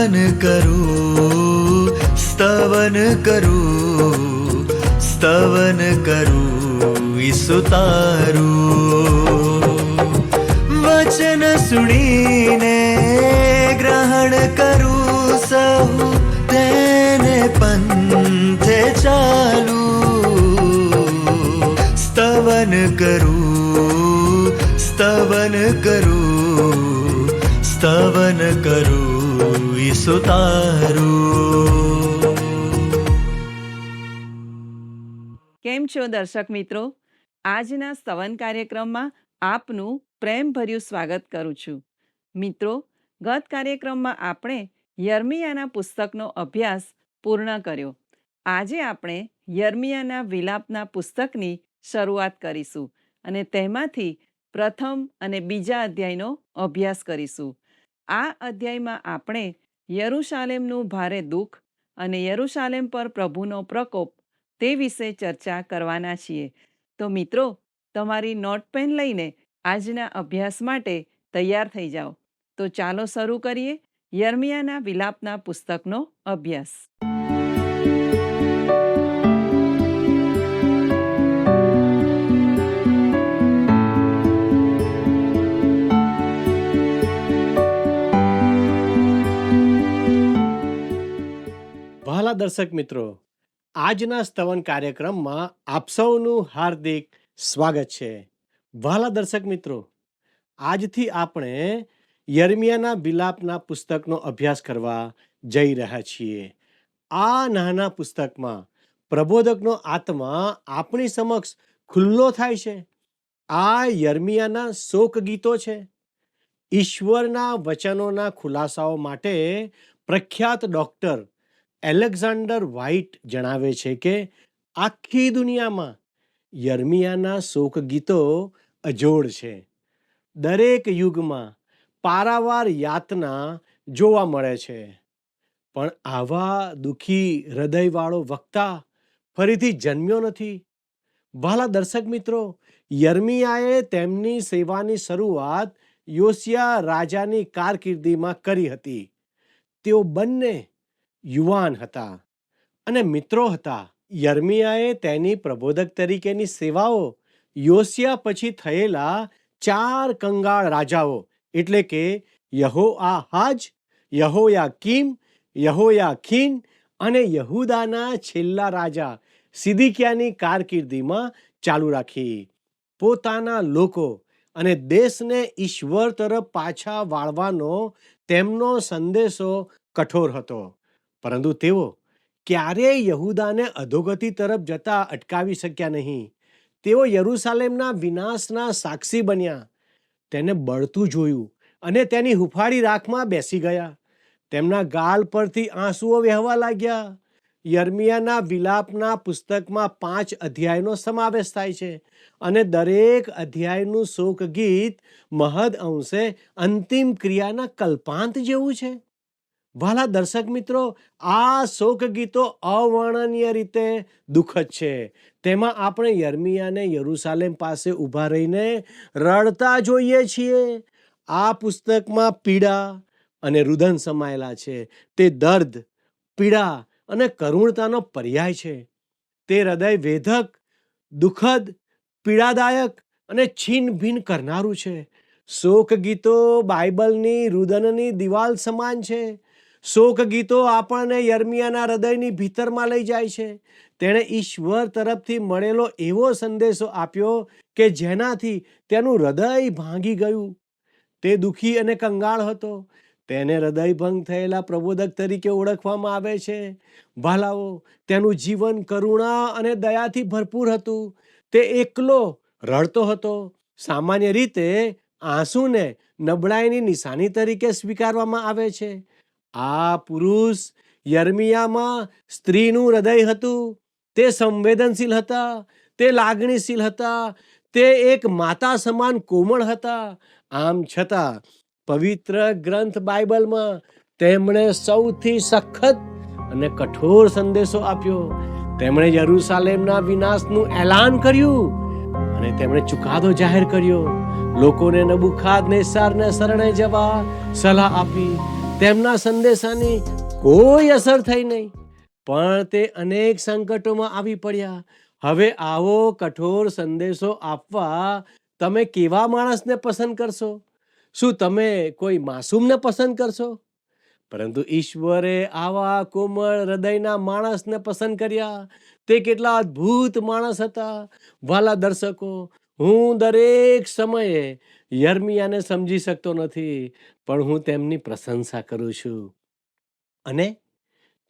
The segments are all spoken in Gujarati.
સ્તવન કરું, સ્તવન કરું, સ્તવન કરું ઈસુ તારું. વચન સુણીને ગ્રહણ કરું સહુ, તેને પંથે ચાલું. સ્તવન કરું, સ્તવન કરું, સ્તવન કરું ઈસુ તારું. કેમ છો દર્શક મિત્રો? આજના સ્તવન કાર્યક્રમમાં આપનું પ્રેમભર્યું સ્વાગત કરું છું. મિત્રો, ગત કાર્યક્રમમાં આપણે યર્મિયાના પુસ્તકનો અભ્યાસ પૂર્ણ કર્યો. આજે આપણે યર્મિયાના વિલાપના પુસ્તકની શરૂઆત કરીશું અને તેમાંથી પ્રથમ અને બીજા અધ્યાયનો અભ્યાસ કરીશું. આ અધ્યાયમાં આપણે યરૂશાલેમનું ભારે દુઃખ અને યરૂશાલેમ પર પ્રભુનો પ્રકોપ તે વિશે ચર્ચા કરવાના છીએ. તો મિત્રો, તમારી નોટપેન લઈને આજના અભ્યાસ માટે તૈયાર થઈ જાઓ. તો ચાલો શરૂ કરીએ યર્મિયાના વિલાપના પુસ્તકનો અભ્યાસ. વહાલા દર્શક મિત્રો, આજના સ્તવન કાર્યક્રમમાં આપ સૌનું હાર્દિક સ્વાગત છે. વહાલા દર્શક મિત્રો, આજથી આપણે યર્મિયાના વિલાપના પુસ્તકનો અભ્યાસ કરવા જઈ રહ્યા છીએ. આ નાના પુસ્તકમાં પ્રબોધકનો આત્મા આપણી સમક્ષ ખુલ્લો થાય છે. આ યર્મિયાના શોક ગીતો છે. ઈશ્વરના વચનોના ખુલાસાઓ માટે પ્રખ્યાત ડોક્ટર એલેક્ઝાન્ડર વ્હાઇટ જણાવે છે કે આખી દુનિયામાં યર્મિયાના શોક ગીતો અજોડ છે. દરેક યુગમાં પારાવાર યાતના જોવા મળે છે, પણ આવા દુઃખી હૃદયવાળો વક્તા ફરીથી જન્મ્યો નથી. વહાલા દર્શક મિત્રો, યર્મિયાએ તેમની સેવાની શરૂઆત યોશિયા રાજાની કારકિર્દીમાં કરી હતી. તેઓ બંને યુવાન હતા અને મિત્રો હતા. યર્મિયાએ તેની પ્રબોધક તરીકેની સેવાઓ યોશિયા પછી થયેલા 4 કંગાળ રાજાઓ એટલે કે યહોઆહાજ, યહોયાકીમ, યહોયાખીન અને યહૂદાના છેલ્લા રાજા સિદિકિયાની કારકિર્દીમાં ચાલુ રાખી. પોતાના લોકો અને દેશને ઈશ્વર તરફ પાછા વાળવાનો તેમનો સંદેશો કઠોર હતો, પરંતુ તેઓ ક્યારેય યહૂદાને અધોગતિ તરફ જતા અટકાવી શક્યા નહીં. તેઓ યરૂશાલેમના વિનાશના સાક્ષી બન્યા. તેને બળતું જોયું અને તેની હુફાળી રાખમાં બેસી ગયા. તેમના ગાલ પરથી આંસુઓ વહેવા લાગ્યા. યર્મિયાના વિલાપના પુસ્તકમાં 5 અધ્યાયનો સમાવેશ થાય છે અને દરેક અધ્યાયનું શોક ગીત મહદ અંશે અંતિમ ક્રિયાના કલ્પાંત જેવું છે. વહાલા દર્શક મિત્રો, આ શોક ગીતો અવર્ણનીય રીતે દુઃખદ છે. તેમાં આપણે યર્મિયાને યરૂશાલેમ પાસે ઊભા રહીને રડતા જોઈએ છીએ. આ પુસ્તકમાં પીડા અને રુદન સમાયેલા છે. તે દર્દ, પીડા અને કરુણતાનો પર્યાય છે. તે હૃદય વેધક, દુઃખદ, પીડાદાયક અને છીન ભીન કરનારું છે. શોક ગીતો બાઇબલની રુદનની દિવાલ સમાન છે. શોક ગીતો આપણને યર્મિયાના હૃદયની ભીતરમાં લઈ જાય છે. તેણે ઈશ્વર તરફથી મળેલો એવો સંદેશો આપ્યો કે જેનાથી તેનું હૃદય ભાંગી ગયું. તે દુઃખી અને કંગાળ હતો. તેને હૃદયભંગ થયેલા પ્રબોધક તરીકે ઓળખવામાં આવે છે. ભાલાઓ, તેનું જીવન કરુણા અને દયાથી ભરપૂર હતું. તે એકલો રડતો હતો. સામાન્ય રીતે આંસુને નબળાઈની નિશાની તરીકે સ્વીકારવામાં આવે છે. આ પુરુષ યર્મિયામાં સ્ત્રીનું હૃદય હતું. તે સંવેદનશીલ હતા, તે લાગણીશીલ હતા, તે એક માતા સમાન કોમળ હતા. આમ છતાં પવિત્ર ગ્રંથ બાઇબલમાં તેમણે સૌથી સખત અને કઠોર સંદેશો આપ્યો. તેમણે યરૂશાલેમના વિનાશનું એલાન કર્યું અને તેમણે ચુકાદો જાહેર કર્યો. લોકોને નબુખાદનેસ્સારને શરણે જવા સલાહ આપી. તેમના સંદેશાની કોઈ અસર થઈ નહીં, પણ તે અનેક સંકટોમાં આવી પડ્યા. હવે આવો કઠોર સંદેશો આપવા તમે કેવા માણસને પસંદ કરશો? શું તમે કોઈ માસૂમને પસંદ કરશો? પરંતુ ઈશ્વરે આવા કોમળ હૃદયના માણસને પસંદ કર્યા. તે કેટલા અદ્ભુત માણસ હતા. વાલા દર્શકો, હું દરેક સમયે યર્મિયાને સમજી શકતો નથી, પણ હું તેમની પ્રશંસા કરું છું અને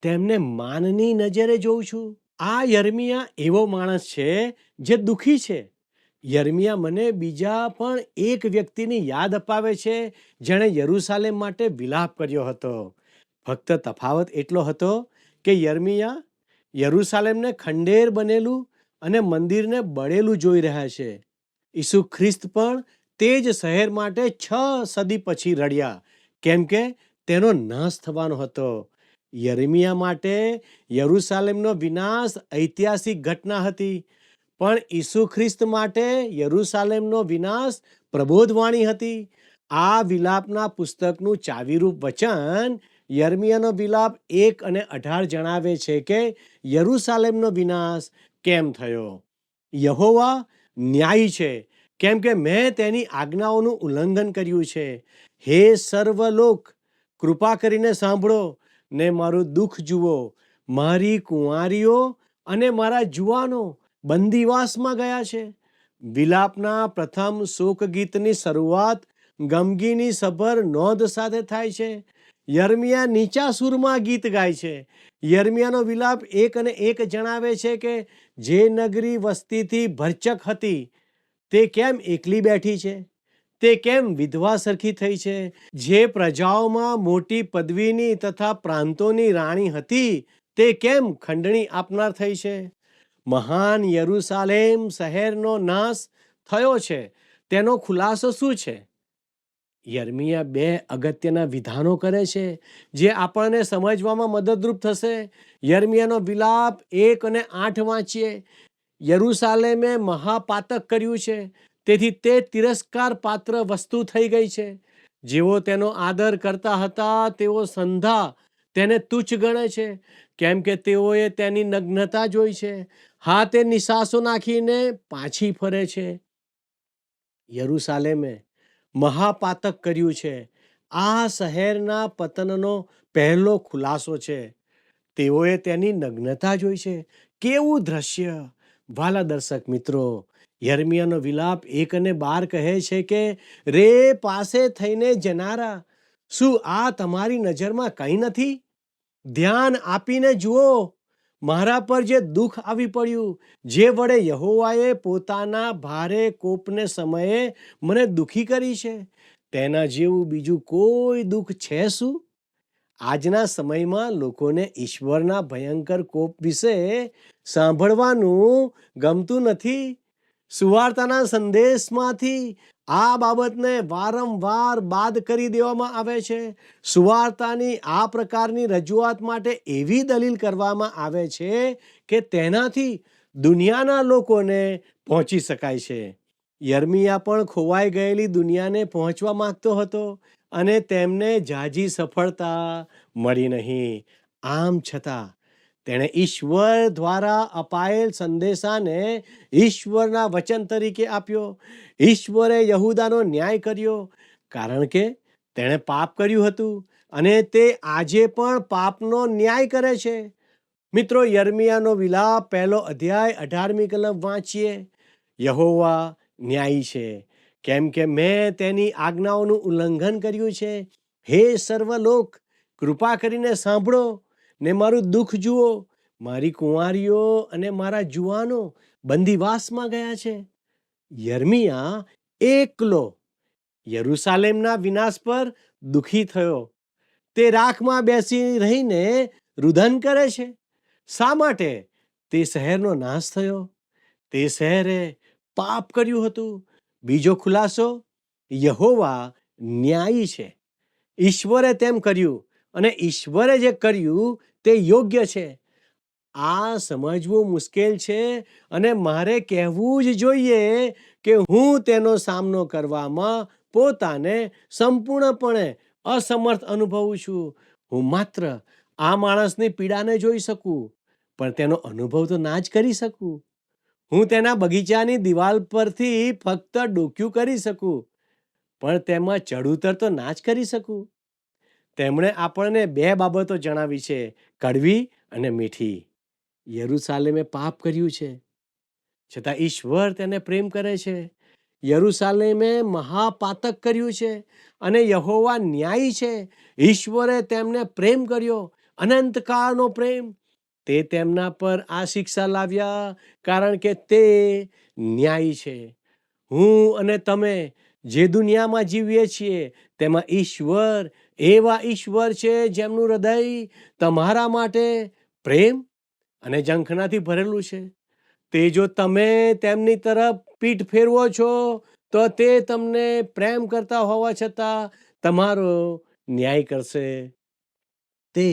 તેમને માનની નજરે જોઉં છું. આ યર્મિયા એવો માણસ છે જે દુઃખી છે. યર્મિયા મને બીજા પણ એક વ્યક્તિની યાદ અપાવે છે જેણે યરૂશાલેમ માટે વિલાપ કર્યો હતો. ફક્ત તફાવત એટલો હતો કે યર્મિયા યરૂશાલેમને ખંડેર બનેલું અને મંદિરને બળેલું જોઈ રહ્યા છે. ઈસુ ખ્રિસ્ત પણ તે જ શહેર માટે 6 સદી પછી રડ્યા, કેમ કે તેનો નાશ થવાનો હતો. યર્મિયા માટે યરૂશાલેમનો વિનાશ ઐતિહાસિક ઘટના હતી, પણ ઈસુ ખ્રિસ્ત માટે યરૂશાલેમનો વિનાશ પ્રબોધવાણી હતી. આ વિલાપના પુસ્તકનું ચાવીરૂપ વચન યર્મિયાનો વિલાપ 1 અને 18 જણાવે છે કે યરૂશાલેમનો વિનાશ કેમ થયો. યહોવા ન્યાયી છે, કેમ કે મેં તેની આજ્ઞાઓનું ઉલ્લંઘન કર્યું છે. હે સર્વલોક, કૃપા કરીને સાંભળો ને મારું દુઃખ જુઓ. મારી કુંવારીઓ અને મારા જુવાનો બંદીવાસમાં ગયા છે. વિલાપના પ્રથમ શોક ગીતની શરૂઆત ગમગીની સભર નોંધ સાથે થાય છે. યર્મિયા નીચા સૂરમાં ગીત ગાય છે. યર્મિયાનો વિલાપ 1 અને 1 જણાવે છે કે જે નગરી વસ્તીથી ભરચક હતી તે કેમ એકલી બેઠી છે, તે કેમ વિધવા સરખી થઈ છે. જે પ્રજાઓમાં મોટી પદવીની તથા પ્રાંતોની રાણી હતી તે કેમ ખંડણી આપનાર થઈ છે. મહાન યરૂશાલેમ શહેરનો નાશ થયો છે, તેનો ખુલાસો શું છે? યર્મિયા 2 અગત્યના વિધાનો કરે છે જે આપણને સમજવામાં મદદરૂપ થશે. યર્મિયાનો વિલાપ 1 અને 8 વાંચીએ. યરૂશાલેમે મહાપાતક કર્યું છે, તેથી તે તિરસ્કાર પાત્ર વસ્તુ થઈ ગઈ છે. જેઓ તેનો આદર કરતા હતા તેઓ સંધા તેને તુચ્છ ગણે છે, કેમ કે તેઓએ તેની નગ્નતા જોઈ છે. હા, તે નિશાસો નાખીને પાછી ફરે છે. યરૂશાલેમે મહાપાતક કર્યું છે. આ શહેરના પતનનો પહેલો ખુલાસો છે. તેઓએ તેની નગ્નતા જોઈ છે. કેવું દ્રશ્ય! વાલા દર્શક મિત્રો, યર્મિયાનો વિલાપ 1 અને 12 કહે છે કે રે પાસે થઈને જનારા, શું આ તમારી નજરમાં કંઈ નથી? ધ્યાન આપીને જુઓ, મારા પર જે દુઃખ આવી પડ્યું, જે વડે યહોવાએ પોતાના ભારે કોપને સમયે મને દુઃખી કરી છે, તેના જેવું બીજું કોઈ દુઃખ છે શું? આજના સમયમાં લોકોને ઈશ્વરના ભયંકર કોપ વિશે સાંભળવાનું ગમતું નથી. સુવાર્તાના સંદેશમાંથી આ બાબતને વારંવાર બાદ કરી દેવામાં આવે છે. સુવાર્તાની આ પ્રકારની રજૂઆત માટે એવી દલીલ કરવામાં આવે છે કે તેનાથી દુનિયાના લોકોને પહોંચી શકાય છે. યર્મિયા પણ ખોવાઈ ગયેલી દુનિયાને પહોંચવા માંગતો હતો અને તેમને ઝાઝી સફળતા મળી નહીં. આમ છતાં તેણે ઈશ્વર દ્વારા અપાયેલ સંદેશાને ઈશ્વરના વચન તરીકે આપ્યો. ઈશ્વરે યહૂદાનો ન્યાય કર્યો, કારણ કે તેણે પાપ કર્યું હતું અને તે આજે પણ પાપનો ન્યાય કરે છે. મિત્રો, યર્મિયાનો વિલાપ 1 અધ્યાય 18મી કલમ વાંચીએ. યહોવા ન્યાયી છે, કેમ કે મેં તેની આજ્ઞાઓનું ઉલ્લંઘન કર્યું છે. હે સર્વલોક, કૃપા કરીને સાંભળો ને મારું દુઃખ જુઓ. મારી કુંવારીઓ અને મારા જુવાનો બંદીવાસમાં ગયા છે. યર્મિયા એકલો યરૂશાલેમના વિનાશ પર દુઃખી થયો. તે રાખમાં બેસી રહીને રુદન કરે છે. શા માટે તે શહેરનો નાશ થયો? તે શહેરે પાપ કર્યું હતું. બીજો ખુલાસો, યહોવા ન્યાયી છે. ઈશ્વરે તેમ કર્યું અને ઈશ્વરે જે કર્યું તે યોગ્ય છે. આ સમજવું મુશ્કેલ છે અને મારે કહેવું જ જોઈએ કે હું તેનો સામનો કરવામાં પોતાને સંપૂર્ણપણે અસમર્થ અનુભવું છું. હું માત્ર આ માણસની પીડાને જોઈ શકું, પણ તેનો અનુભવ તો ના જ કરી શકું. હું તેના બગીચાની દિવાલ પરથી ફક્ત ડોક્યું કરી શકું, પણ તેમાં ચઢ ઉતર તો ના જ કરી શકું. તેમણે આપણને બે બાબતો જણાવી છે, કડવી અને મીઠી. યરૂશાલેમે પાપ કર્યું છે, છતાં ઈશ્વર તેને પ્રેમ કરે છે. યરૂશાલેમે મહાપાતક કર્યું છે અને યહોવા ન્યાયી છે. ઈશ્વરે તેમને પ્રેમ કર્યો, અનંતકાળનો પ્રેમ. તે તેમના પર આ શિક્ષા લાવ્યા કારણ કે તે ન્યાયી છે. હું અને તમે જે દુનિયામાં જીવીએ છીએ તેમાં ઈશ્વર એવા ઈશ્વર છે જેમનું હૃદય તમારા માટે પ્રેમ અને ઝંખનાથી ભરેલું છે. તે જો તમે તેમની તરફ પીઠ ફેરવો છો તો તે તમને પ્રેમ કરતા હોવા છતાં તમારો ન્યાય કરશે. તે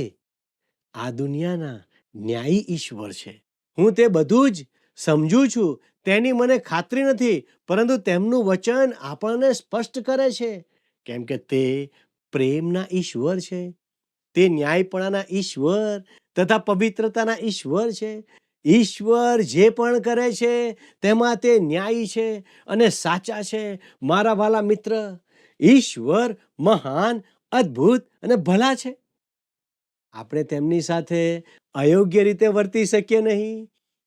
આ દુનિયાના ન્યાયી ઈશ્વર છે. હું તે બધું જ સમજું છું તેની મને ખાતરી નથી, પરંતુ તેમનું વચન આપણને સ્પષ્ટ કરે છે, કેમ કે તે પ્રેમના ઈશ્વર છે. તે ન્યાયપણાના ઈશ્વર તથા પવિત્રતાના ઈશ્વર છે. ઈશ્વર જે પણ કરે છે તેમાં તે ન્યાયી છે અને સાચા છે. મારા વાલા મિત્ર, ઈશ્વર મહાન, અદ્ભુત અને ભલા છે. આપણે તેમની સાથે અયોગ્ય રીતે વર્તી શકીએ નહીં.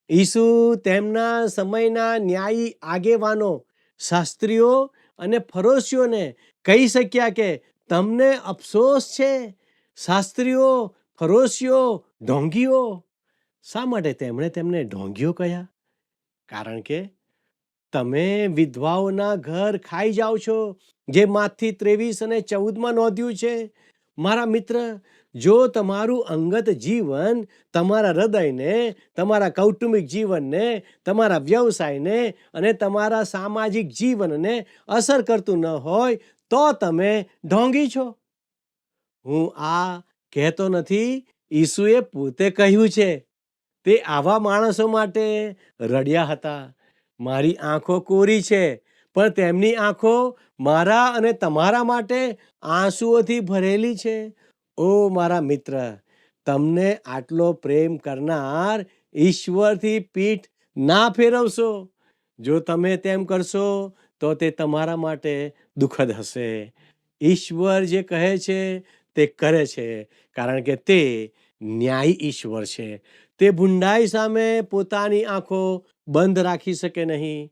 ઈસુ તેમના સમયના ન્યાયી આગેવાનો, શાસ્ત્રીઓ અને ફરોશીઓને કહી શક્યા કે તમને અફસોસ છે, શાસ્ત્રીઓ, ફરોશીઓ, ઢોંગીઓ. શા માટે તેમણે તેમને ઢોંગીઓ કહ્યા? કારણ કે તમે વિધવાઓના ઘર ખાઈ જાઓ છો, જે માથી 23 અને 14 નોંધ્યું છે. મારા મિત્ર, જો તમારું અંગત જીવન તમારા હૃદયને, તમારા કૌટુંબિક જીવનને, તમારા વ્યવસાયને અને તમારા સામાજિક જીવનને અસર કરતું ન હોય તો તમે ઢોંગી છો. હું આ કહેતો નથી, ઈસુએ પોતે કહ્યું છે. તે આવા માણસો માટે રડ્યા હતા. મારી આંખો કોરી છે, પણ તેમની આંખો મારા અને તમારા માટે આંસુઓથી ભરેલી છે. ઓ મારા મિત્ર, તમને આટલો પ્રેમ કરનાર ઈશ્વરથી પીઠ ના ફેરવશો. જો તમે તેમ કરશો તો તે તમારા માટે દુઃખદ હશે. ઈશ્વર જે કહે છે તે કરે છે, કારણ કે તે ન્યાયી ઈશ્વર છે. તે ભૂંડાઈ સામે પોતાની આંખો બંધ રાખી શકે નહીં.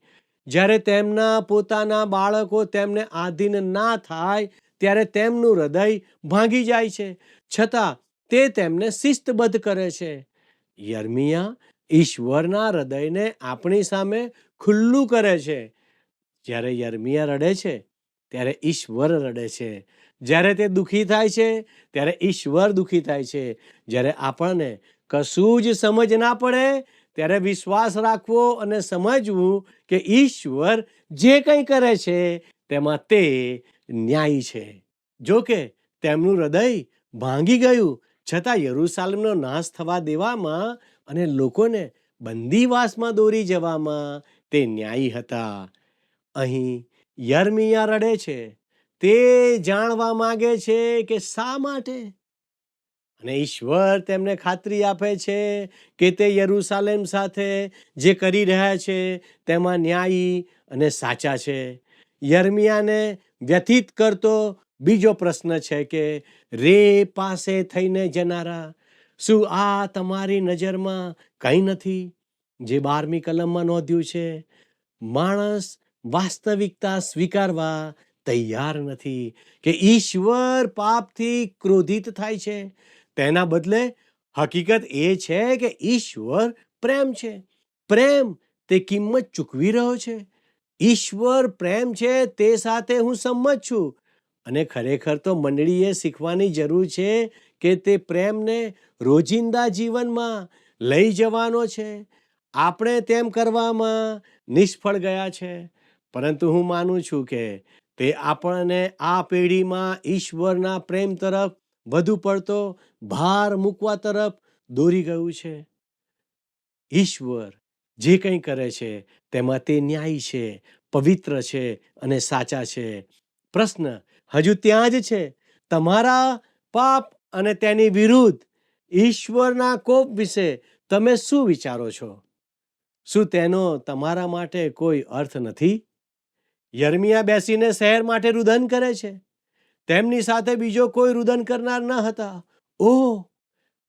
જ્યારે તેમના પોતાના બાળકો તેમને આધીન ના થાય ત્યારે તેમનું હૃદય ભાંગી જાય છે, છતાં તે તેમને શિસ્તબદ્ધ કરે છે. યર્મિયા ઈશ્વરના હૃદયને આપણી સામે ખુલ્લું કરે છે. જ્યારે યર્મિયા રડે છે ત્યારે ઈશ્વર રડે છે. જ્યારે તે દુઃખી થાય છે ત્યારે ઈશ્વર દુઃખી થાય છે. જ્યારે આપણને કશું જ સમજ ના પડે ત્યારે વિશ્વાસ રાખવો અને સમજવું કે ઈશ્વર જે કંઈ કરે છે તેમાં તે ન્યાયી છે. જો કે તેમનું હૃદય ભાંગી ગયું, છતાં યરૂશાલેમનો નાશ થવા દેવામાં અને લોકોને બંદીવાસમાં દોરી જવામાં તે ન્યાયી હતા. અહીં યર્મિયા રડે છે. તે જાણવા માંગે છે કે શા માટે, અને ઈશ્વર તેમને ખાતરી આપે છે કે તે યરૂશાલેમ સાથે જે કરી રહ્યા છે તેમાં ન્યાયી અને સાચા છે. યર્મિયાને વ્યથિત કરતો બીજો પ્રશ્ન છે કે રે પાસે થઈને જનારા, શું આ તમારી નજરમાં કંઈ નથી? જે 12મી કલમમાં નોંધ્યું છે, માણસ વાસ્તવિકતા સ્વીકારવા તૈયાર નથી કે ઈશ્વર પાપથી ક્રોધિત થાય છે. તેના બદલે હકીકત એ છે કે ઈશ્વર પ્રેમ છે. પ્રેમ તે કિંમત ચૂકવી રહ્યો છે. ઈશ્વર પ્રેમ છે તે સાથે હું સંમત છું. અને ખરેખર તો મંડળીએ શીખવાની જરૂર છે કે તે પ્રેમને રોજિંદા જીવનમાં લઈ જવાનો છે. આપણે તેમ કરવામાં નિષ્ફળ ગયા છે, પરંતુ હું માનું છું કે તે આપણને આ પેઢીમાં ઈશ્વરના પ્રેમ તરફ વધુ પડતો ભાર મૂકવા તરફ દોરી ગયું છે. ઈશ્વર જે કંઈ કરે છે તેમાં તે ન્યાયી છે, પવિત્ર છે અને સાચા છે. પ્રશ્ન હજુ ત્યાં જ છે. તમારા પાપ અને તેની વિરુદ્ધ ઈશ્વરના કોપ વિશે તમે શું વિચારો છો? શું તેનો તમારા માટે કોઈ અર્થ નથી? યર્મિયા બેસીને શહેર માટે રુદન કરે છે. તેમની સાથે બીજો કોઈ રુદન કરનાર ન હતા. ઓહ,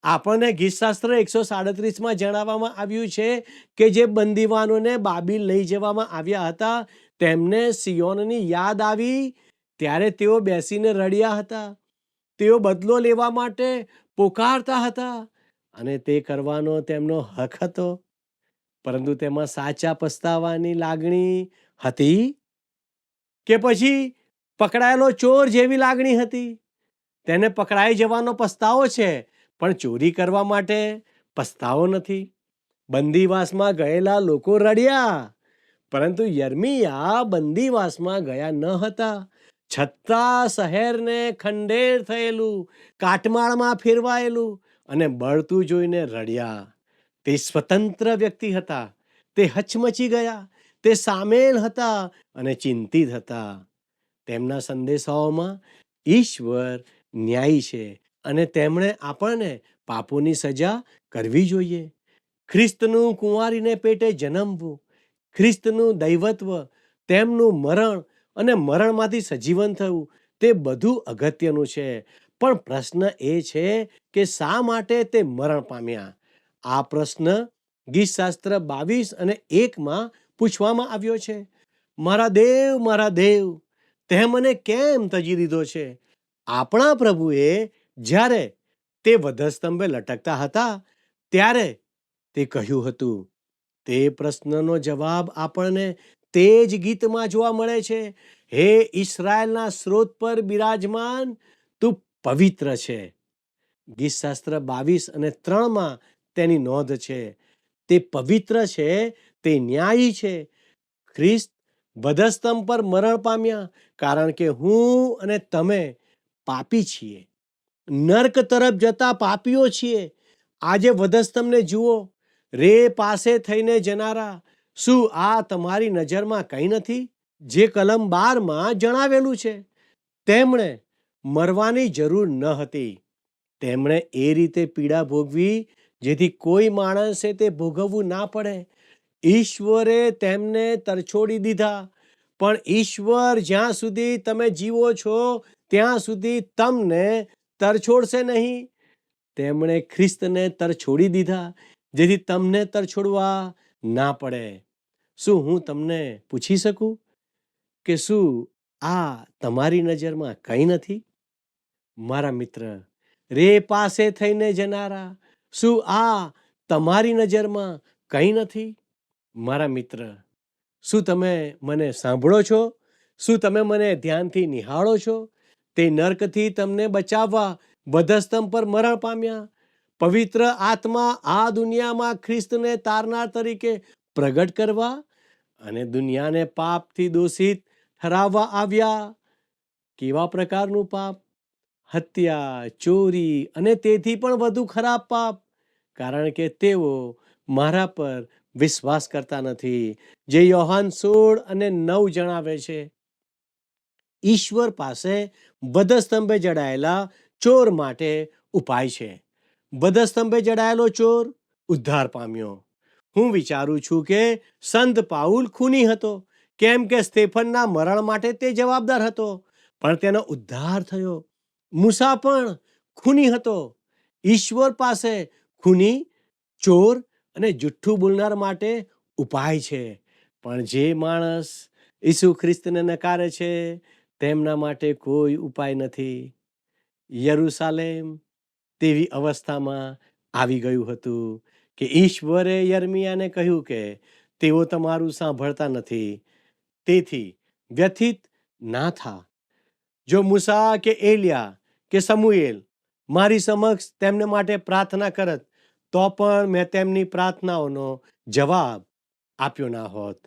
આપણને ગીતશાસ્ત્ર 137માં જણાવવામાં આવ્યું છે કે જે બંદીવાનોને બાબીલ લઈ જવામાં આવ્યા હતા, તેમને સિયોનની યાદ આવી ત્યારે તેઓ બેસીને રડ્યા હતા. તેઓ બદલો લેવા માટે પોકારતા હતા અને તે કરવાનો તેમનો હક હતો. પરંતુ તેમાં સાચા પસ્તાવાની લાગણી હતી કે પછી પકડાયેલો ચોર જેવી લાગણી હતી? તેને પકડાઈ જવાનો પસ્તાવો છે, પણ ચોરી કરવા માટે પસ્તાવો નથી. બંદીવાસમાં ગયેલા લોકો રડ્યા, પરંતુ યર્મિયા બંદીવાસમાં ગયા ન હતા. છતાં શહેરને ખંડેર થયેલું, કાટમાળમાં ફેરવાયેલું અને બળતું જોઈને રડ્યા. તે સ્વતંત્ર વ્યક્તિ હતા. તે હચમચી ગયા. તે સામેલ હતા અને ચિંતિત હતા. તેમના સંદેશાઓમાં ઈશ્વર ન્યાયી છે અને તેમણે આપણને પાપોની સજા કરવી જોઈએ. ખ્રિસ્તનું કુંવારીને પેટે જન્મવું, ખ્રિસ્તનું દૈવત્વ, તેમનું મરણ અને મરણમાંથી સજીવન થવું, તે બધું અગત્યનું છે. પણ પ્રશ્ન એ છે કે શા માટે તે મરણ પામ્યા? આ પ્રશ્ન ગીતશાસ્ત્ર 22 અને 1માં પૂછવામાં આવ્યો છે. મારા દેવ, તે મને કેમ તજી દીધો છે? આપણા પ્રભુએ જ્યારે તે વધસ્તંભે લટકતા હતા ત્યારે તે કહ્યું હતું. તે પ્રશ્નનો જવાબ આપણને તે જ ગીતમાં જોવા મળે છે. હે ઈસરાયેલના સ્ત્રોત પર બિરાજમાન, તું પવિત્ર છે. ગીતશાસ્ત્ર 22 અને 3માં તેની નોંધ છે. તે પવિત્ર છે, તે ન્યાયી છે. ખ્રિસ્ત વધસ્તંભ પર મરણ પામ્યા કારણ કે હું અને તમે પાપી છીએ, નર્ક તરફ જતા પાપીઓ છીએ. આજે વધસ્તંભને જુઓ, રે પાસે થઈને જનારા, શું આ તમારી નજરમાં કંઈ નથી? જે કલમ 12માં જણાવેલું છે. તેમણે મરવાની જરૂર ન હતી. તેમણે એ રીતે પીડા ભોગવી જેથી કોઈ માણસે તે ભોગવવું ના પડે. ઈશ્વરે તેમને તરછોડી દીધા. પણ ઈશ્વર જ્યાં સુધી તમે જીવો છો ત્યાં સુધી તમને તરછોડશે નહીં. તેમણે ખ્રિસ્તને તરછોડી દીધા જેથી તમને તરછોડવા ના પડે. શું હું તમને પૂછી શકું કે શું આ તમારી નજરમાં કંઈ નથી? મારા મિત્ર, રે પાસે થઈને જનારા, શું આ તમારી નજરમાં કંઈ નથી? મારા મિત્ર, શું તમે મને સાંભળો છો? શું તમે મને ધ્યાનથી નિહાળો છો? તે નર્કથી તમને બચાવવા વધસ્તંભ પર મરણ પામ્યા. પવિત્ર આત્મા આ દુનિયામાં ખ્રિસ્તને તારનાર તરીકે પ્રગટ કરવા અને દુનિયાને પાપથી દોષિત ઠરાવવા આવ્યા. કેવા પ્રકારનું પાપ? હત્યા, ચોરી અને તેથી પણ વધુ ખરાબ પાપ. કારણ કે તેઓ મારા પર વિશ્વાસ કરતા નથી. જે યોહાન 16 અને 9 જણાવે છે. ઈશ્વર પાસે વધસ્તંભે જડાયેલા ચોર માટે ઉપાય છે. વધસ્તંભે જડાયેલો ચોર ઉદ્ધાર પામ્યો. હું વિચારું છું કે સંત પાઉલ ખૂની હતો, કેમ કે સ્તેફનના મરણ માટે તે જવાબદાર હતો, પણ તેનો ઉદ્ધાર થયો. મૂસા પણ ખૂની હતો. ઈશ્વર પાસે ખૂની, ચોર અને જુઠ્ઠું બોલનાર માટે ઉપાય છે. પણ જે માણસ ઈસુ ખ્રિસ્તને નકારે છે તેમના માટે કોઈ ઉપાય નથી. યરૂશાલેમ તેવી અવસ્થામાં આવી ગયું હતું કે ઈશ્વરે યર્મિયાને કહ્યું કે તેઓ તમારું સાંભળતા નથી. તેથી વ્યથિત ના થા. જો મૂસા કે એલિયા કે સમુએલ મારી સમક્ષ તેમને માટે પ્રાર્થના કરત, તો પણ મેં તેમની પ્રાર્થનાઓનો જવાબ આપ્યો ના હોત.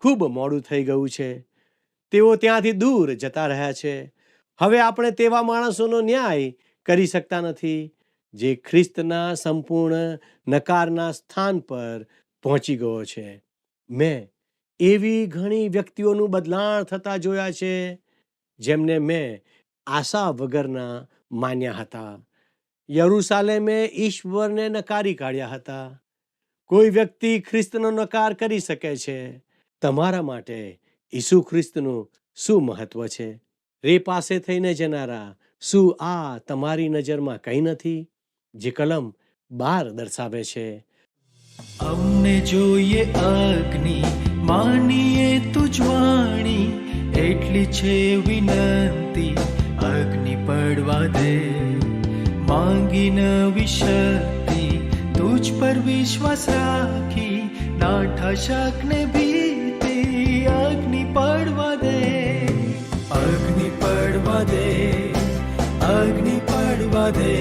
ખૂબ મોડું થઈ ગયું છે. તેઓ ત્યાંથી દૂર જતા રહ્યા છે. હવે આપણે તેવા માણસોનો ન્યાય કરી શકતા નથી જે ખ્રિસ્તના સંપૂર્ણ નકારના સ્થાન પર પહોંચી ગયો છે. મેં એવી ઘણી વ્યક્તિઓનું બદલાણ થતા જોયા છે જેમને મેં આશા વગરના માન્યા હતા. યરૂશાલેમે ઈશ્વરને નકારી કાઢ્યા હતા. કોઈ વ્યક્તિ ખ્રિસ્તનો નકાર કરી શકે છે. તમારા માટે ઈસુ ખ્રિસ્તનું શું મહત્વ છે? રે પાસે થઈને જનારા, શું આ તમારી નજરમાં કંઈ નથી? જે કલમ 12 દર્શાવે છે. અમને જોઈએ અગ્નિ, માનીએ તુજ વાણી, એટલી છે વિનંતી, અગ્નિ પડવા દે. માંગી નવી શક્તિ, તુજ પર વિશ્વાસ રાખી, નાઠા શકને ભીતી, અગ્નિ પડવા દે. અગ્નિ પડવા દે, અગ્નિ પડવા દે,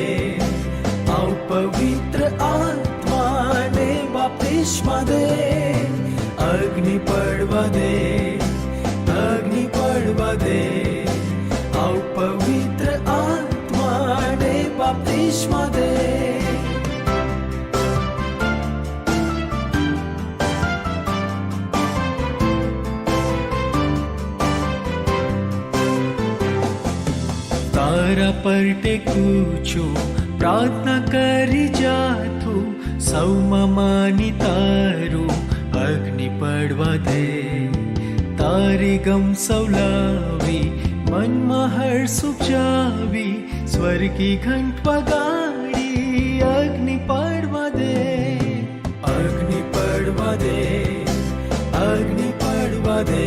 આવ પવિત્ર આત્માને બાપ્તિસ્મા દે. અગ્નિ પડવા દે, અગ્નિ પડવા દે, આવ પવિત્ર આત્માને બાપ્તિસ્મા દે. તારા પર ટેકું છું, પ્રાર્થના કરી જાતું, સૌમાં માની તારું, અગ્નિ પડવા દે. તારી ગમ સૌલાવી, મનમાં હર્ષ ઉપજાવી, સ્વર્ગી ઘંટ વગાડી, અગ્નિ પડવા દે. અગ્નિ પડવા દે, અગ્નિ પડવા દે,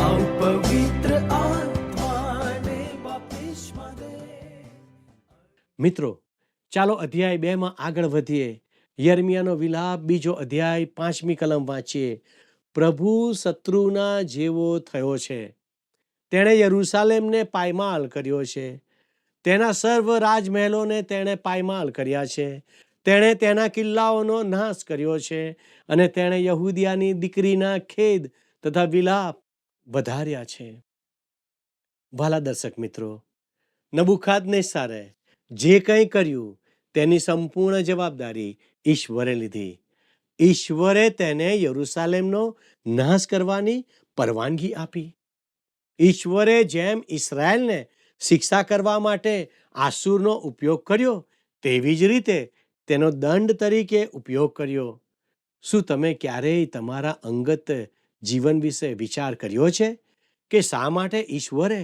આવ પવિત્ર આત્માને બાપ્તિસ્મા દે. મિત્રો, ચાલો અધ્યાય 2 આગળ વધીએ. યર્મિયાનો વિલાપ 2 અધ્યાય 5મી કલમ વાંચીએ. પ્રભુ શત્રુના જેવો થયો છે. તેણે યરૂશાલેમને પાયમાલ કર્યો છે. તેના સર્વ રાજમહેલોને તેણે પાયમાલ કર્યા છે. તેણે તેના કિલ્લાઓનો નાશ કર્યો છે અને તેણે યહૂદિયાની દીકરીના ખેદ તથા વિલાપ વધાર્યા છે. ભલા દર્શક મિત્રો, નબુખાદનેસ્સારે જે કંઈ કર્યું તેની સંપૂર્ણ જવાબદારી ઈશ્વરે લીધી. ઈશ્વરે તેને યરૂશાલેમનો નાશ કરવાની પરવાનગી આપી. ઈશ્વરે જેમ ઇસ્રાયેલને શિક્ષા કરવા માટે આસુરનો ઉપયોગ કર્યો, તેવી જ રીતે તેનો દંડ તરીકે ઉપયોગ કર્યો. શું તમે ક્યારેય તમારા અંગત જીવન વિશે વિચાર કર્યો છે કે શા માટે ઈશ્વરે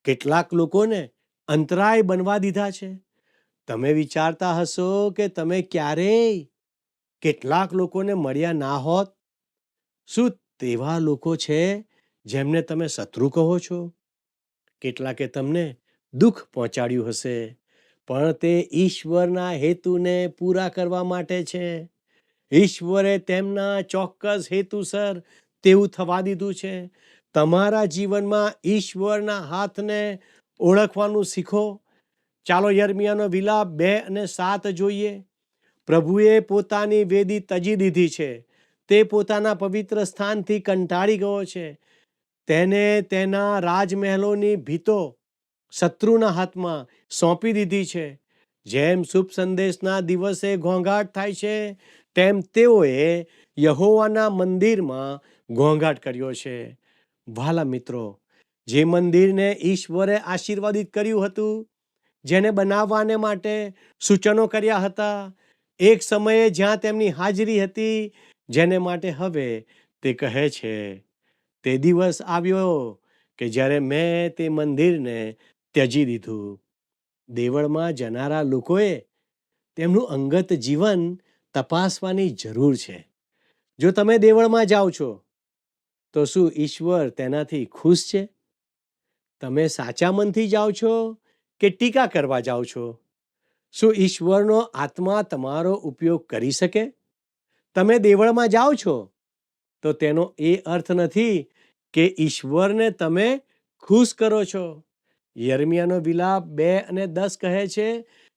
કેટલાક લોકોને અંતરાય બનવા દીધા છે? તમે વિચારતા હશો કે તમે ક્યારેય કેટલાક લોકોને મળ્યા ના હોત. શું તેવા લોકો છે જેમને તમે શત્રુ કહો છો? કેટલાકે તમને દુઃખ પહોંચાડ્યું હશે, પણ તે ઈશ્વરના હેતુને પૂરા કરવા માટે છે. ઈશ્વરે તેમના ચોક્કસ હેતુસર તેવું થવા દીધું છે. તમારા જીવનમાં ઈશ્વરના હાથને ઓળખવાનું શીખો. ચાલો યર્મિયાનો વિલાપ 2 અને 7 જોઈએ. પ્રભુએ પોતાની વેદી તજી દીધી છે. તે પોતાના પવિત્ર સ્થાનથી કંટાળી ગયો છે. તેને તેના રાજમહેલોની ભીતો શત્રુના હાથમાં સોંપી દીધી છે. જેમ શુભ સંદેશના દિવસે ઘોંઘાટ થાય છે, તેમ તેઓએ યહોવાના મંદિરમાં ઘોંઘાટ કર્યો છે. વહાલા મિત્રો, જે મંદિરને ઈશ્વરે આશીર્વાદિત કર્યું હતું, જેને બનાવવાને માટે સૂચનો કર્યા હતા, એક સમયે જ્યાં તેમની હાજરી હતી, જેને માટે હવે તે કહે છે, તે દિવસ આવ્યો કે જ્યારે મેં તે મંદિરને ત્યજી દીધું. દેવળમાં જનારા લોકોએ તેમનું અંગત જીવન તપાસવાની જરૂર છે. જો તમે દેવળમાં જાઓ છો, તો શું ઈશ્વર તેનાથી ખુશ છે? તમે સાચા મનથી જાઓ છો કે ટીકા કરવા જાઓ છો? શું ઈશ્વરનો આત્મા તમારો ઉપયોગ કરી શકે? તમે દેવળમાં જાઓ છો તો તેનો એ અર્થ નથી કે ઈશ્વરને તમે ખુશ કરો છો. યર્મિયાનો વિલાપ 2 અને 10 કહે છે,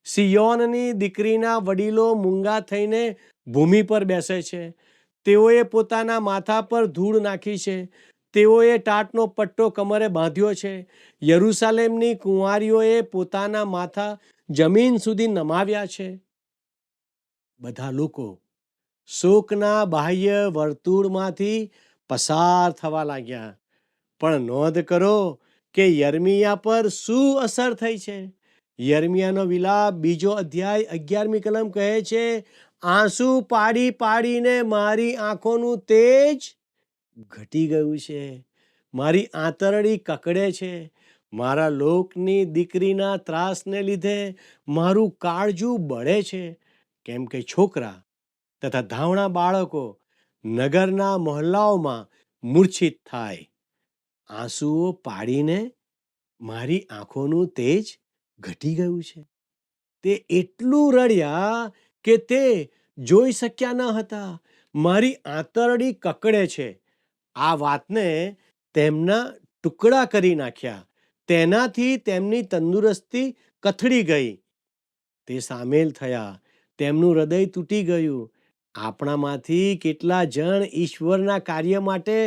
સિયોનની દીકરીના વડીલો મૂંગા થઈને ભૂમિ પર બેસે છે. તેઓએ પોતાના માથા પર ધૂળ નાખી છે. તેઓએ ટાટનો પટ્ટો કમરે બાંધ્યો છે. યરૂશાલેમની કુંવારીઓએ પોતાના માથા જમીન સુધી નમાવ્યા છે. બધા લોકો શોકના બાહ્ય વર્તુળમાંથી પસાર થવા લાગ્યા. પણ નોંધ કરો કે યર્મિયા પર શું અસર થઈ છે. યર્મિયાનો વિલાપ 2 અધ્યાય 11મી કલમ કહે છે, આંસુ પાડી પાડીને મારી આંખોનું તેજ ઘટી ગયું છે, મારી આંતરડી કકડે છે, મારા લોકની દીકરીના ત્રાસને લીધે મારું કાળજું બળે છે, કેમ કે છોકરા તથા ધાવણા બાળકો નગરના મહોલ્લાઓમાં મૂર્છિત થાય. આંસુઓ પાડીને મારી આંખોનું તેજ ઘટી ગયું છે. તે એટલું રડ્યા કે તે જોઈ શક્યા ન હતા. મારી આંતરડી કકડે છે. આ વાતને તેમના ટુકડા કરી નાખ્યા. તેનાથી તેમની તંદુરસ્તી કથળી ગઈ. તે સામેલ થયા. તેમનું હૃદય તૂટી ગયું. આપણામાંથી કેટલા જણ ઈશ્વરના કાર્ય માટે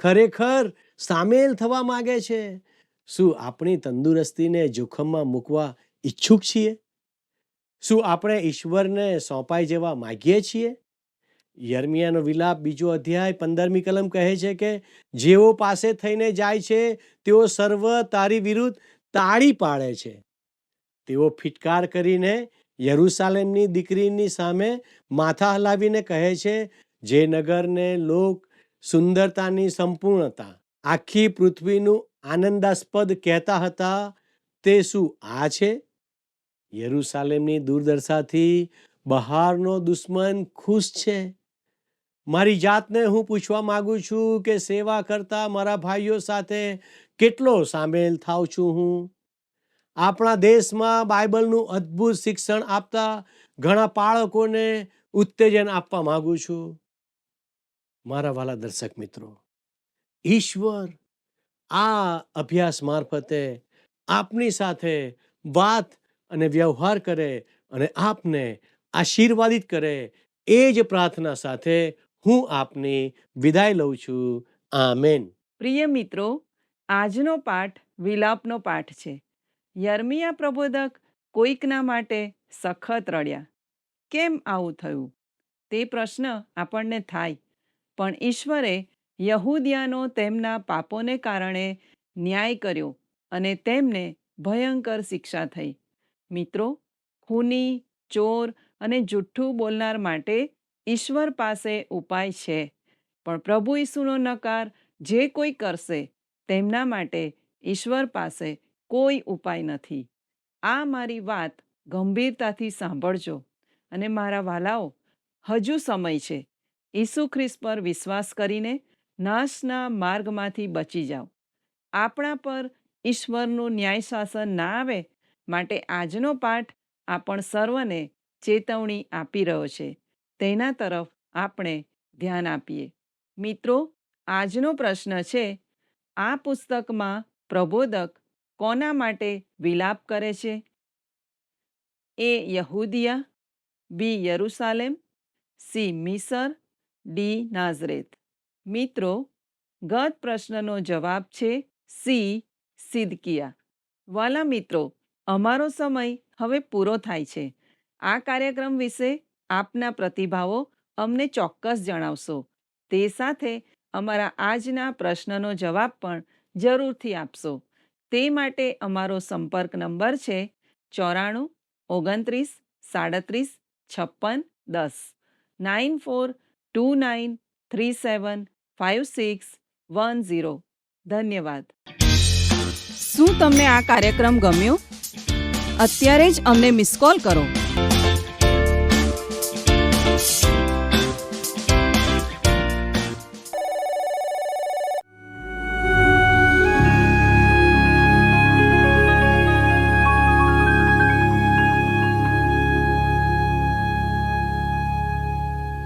ખરેખર સામેલ થવા માંગે છે? શું આપણી તંદુરસ્તીને જોખમમાં મૂકવા ઈચ્છુક છીએ? શું આપણે ઈશ્વરને સોંપાઈ જવા માંગીએ છીએ? યર્મિયાનો વિલાપ 2 અધ્યાય 15મી કલમ કહે છે કે જેઓ પાસે થઈને જાય છે તેઓ સર્વ તારી વિરુદ્ધ તાળી પાડે છે. તેઓ ફિટકાર કરીને યરૂશાલેમની દીકરીની સામે માથા હલાવીને કહે છે, જે નગરને લોક સુંદરતાની સંપૂર્ણતા, આખી પૃથ્વીનું આનંદાસ્પદ કહેતા હતા, તે શું આ છે? યરૂશાલેમની દુર્દશાથી બહારનો દુશ્મન ખુશ છે. મારી જાતને હું પૂછવા માંગુ છું કે સેવા કરતા મારા ભાઈઓ સાથે કેટલો સામેલ થાઉં છું હું? આપણા દેશમાં બાઇબલનું અદ્ભુત શિક્ષણ આપતા ઘણા બાળકોને ઉત્તેજન આપવા માંગુ છું. મારા વાલા દર્શક મિત્રો, ઈશ્વર આ અભ્યાસ મારફતે આપની સાથે વાત અને વ્યવહાર કરે અને આપને આશીર્વાદિત કરે, એ જ પ્રાર્થના સાથે હું આપની વિદાય લઉં છું. આમેન. પ્રિય મિત્રો, આજનો પાઠ વિલાપનો પાઠ છે. યર્મિયા પ્રબોધક કોઈકના માટે સખત રડ્યા. કેમ આવું થયું? તે પ્રશ્ન આપણને થાય. પણ ઈશ્વરે યહૂદિયાનો તેમના પાપોને કારણે ન્યાય કર્યો અને તેમને ભયંકર શિક્ષા થઈ. મિત્રો, ખૂની, ચોર અને જુઠ્ઠું બોલનાર માટે ઈશ્વર પાસે ઉપાય છે. પણ પ્રભુ ઈસુનો નકાર જે કોઈ કરશે તેમના માટે ઈશ્વર પાસે કોઈ ઉપાય નથી. આ મારી વાત ગંભીરતાથી સાંભળજો. અને મારા વાલાઓ, હજુ સમય છે. ઈસુ ખ્રિસ્ત પર વિશ્વાસ કરીને નાશના માર્ગમાંથી બચી જાઓ. આપણા પર ઈશ્વરનું ન્યાય શાસન ના આવે માટે આજનો પાઠ આપણ સર્વને ચેતવણી આપી રહ્યો છે. તેના તરફ આપણે ધ્યાન આપીએ. મિત્રો, આજનો પ્રશ્ન છે, આ પુસ્તકમાં પ્રબોધક કોના માટે વિલાપ કરે છે? એ યહૂદિયા, બી યરૂશાલેમ, સી મિસર, ડી નાઝરેત. મિત્રો, ગત પ્રશ્નનો જવાબ છે સી સિદકિયા. વાલા મિત્રો, અમારો સમય હવે પૂરો થાય છે. આ કાર્યક્રમ વિશે આપના પ્રતિભાવો અમને ચોક્કસ જણાવશો. તે સાથે અમારા આજના પ્રશ્નનો જવાબ પણ જરૂરથી આપશો. તે માટે અમારો સંપર્ક નંબર છે 94 29 37 56 10 9429375610. ધન્યવાદ. શું તમને આ કાર્યક્રમ ગમ્યો? અત્યારે જ અમને મિસ કોલ કરો.